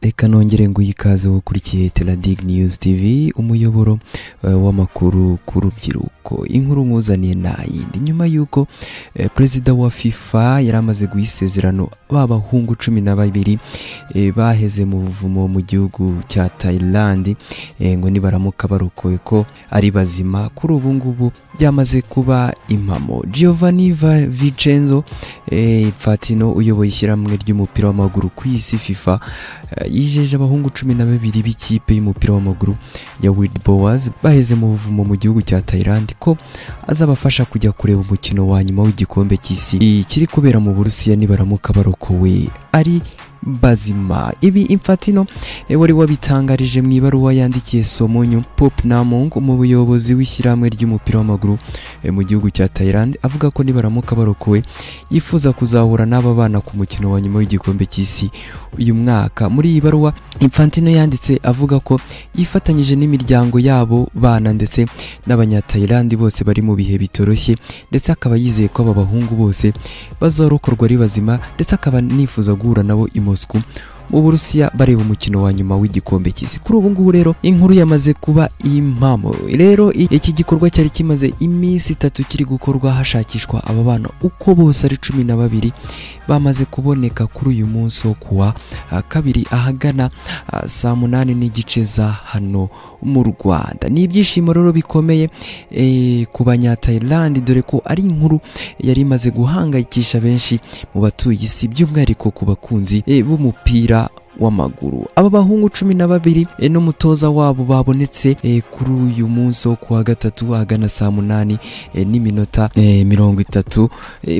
Reka nongere ngo ikaze ukurikiye Teladig News TV umuyoboro w'amakuru ku rubyiruko. Inkuru muzaniye nayindi nyuma yuko Perezida wa FIFA yaramaze guisezerano babahungu 12 baheze mu buvumo mu gihugu cya Thailand ngo nibaramuka barokoye ko ari bazima. Kuri ubu ngubu byamaze kuba impamo. Giovanni Vincenzo Infantino uyoboye ishyirahamwe ry'umupira w'amaguru ku isi FIFA yijeje abahungu 12 b'ikipe y'umupira w'amaguru ya Wild Boars baheze mu buvumo mu gihugu cya Thailand ko azabafasha kujya kureba umukino wa nyuma w'igikombe cy'isi kiri kubera mu Burusiya nibaramuka barokowe ari bazima. Ibi Infantino wari wabitangarije mu ibaruwa yandikiye Somonyo Popnamong mu buyobozi w'ishyirahamwe ry'umupira w'amaguru mu gihugu cya Thailand, avuga ko nibaramuka barokowe yifuza kuzahura n'aba bana ku mukino wa nyuma w'igikombe cy'isi uyu mwaka. Muri iyi baruwa Infantino yanditse avuga ko yifatanyije n'imiryango yabo bana ndetse n'abanya-Thailand bose bari mu bihe bitoroshye, ndetse akaba yizeye ko aba bahungu bose bazarokorwa ari bazima, ndetse akaba nifuza guhura nabo i Moscow mu Burusiya bareba umukino wa nyuma w'igikombe cy'isi. Kuri ubu ngubu rero inkuru yamaze kuba impamo. Rero iki gikorwa cyari kimaze iminsi 3 kiri gukorwa hashakishwa aba bana uko bose ari 12 bamaze kuboneka kuri uyu munsi wo kuwa kabiri ahagana saa 8:30 za hano mu Rwanda. Ni ibyishimo rero bikomeye ku banya-Thailand, dore ko ari inkuru yari imaze guhangayikisha benshi mu batuye isi, by'umwihariko ku bakunzi b'umupira w'amaguru. Aba bahungu 12 n'umutoza wabo babonetse kuri uyu munsi wo kuwa gatatu agana saa 8:30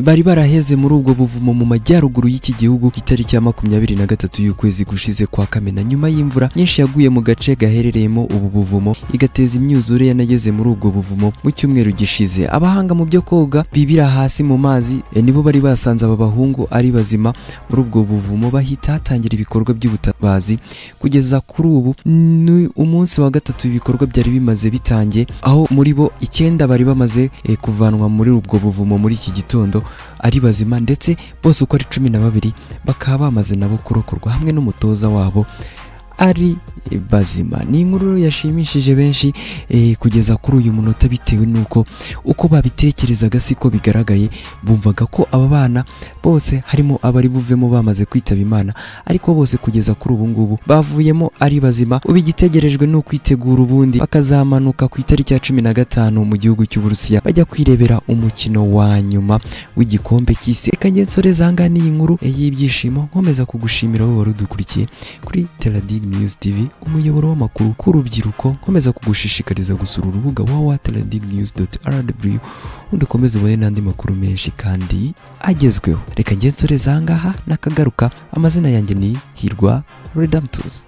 bari baraheze muri ubwo buvumo mu majyaruguru y'iki gihugu itariki ya 23 y'ukwezi gushize kwa Kamena, nyuma y'imvura nyinshi yaguye mu gace gaherereyemo ubu buvumo igateza imyuzure yanageze muri ubwo buvumo mu cyumweru gishize. Abahanga mu byo koga bibira hasi mu mazi nibo bari basanze aba bahungu ari bazima muri ubwo buvumo, bahita hatangira ibikorwa by'ubutabazi. Kugeza kuri ubu ni umunsi wa gatatu ibikorwa byari bimaze bitangiye, aho muri bo 9 bari bamaze kuvanwa muri ubwo buvumo muri iki gitondo ari bazima, ndetse bose uko ari 12 bakaba bamaze nabo kurokorwa hamwe n'umutoza wabo ari bazima. Ni inkuru yashimishije benshi kugeza kuri uyu munota, bitewe nuko uko babitekerezaga siko bigaragaye. Bumvaga ko aba bana bose harimo abari buvemo bamaze kwitaba Imana, ariko bose kugeza kuri ubu ngubu bavuyemo ari bazima. Ubigitegerejwe no kwitegura ubundi bakazamanuka ku itariki ya 15 mu gihugu cy'Uburusiya bajya kwirebera umukino wa nyuma w'igikombe cy'isi. Reka ngensoreza hangana iyi nkuru y'ibyishimo, nkomeza kugushimira wowe wari udukurikiye kuri Teladig News TV umuyoboro w'amakuru ku rubyiruko. Nkomeza kugushishikariza gusura urubuga www.teladignews.rw ukomeze ubone n'andi makuru menshi kandi agezweho. Reka ngensoreza hangaha nakagaruka. Amazina yanjye ni Hirwa Redemptus.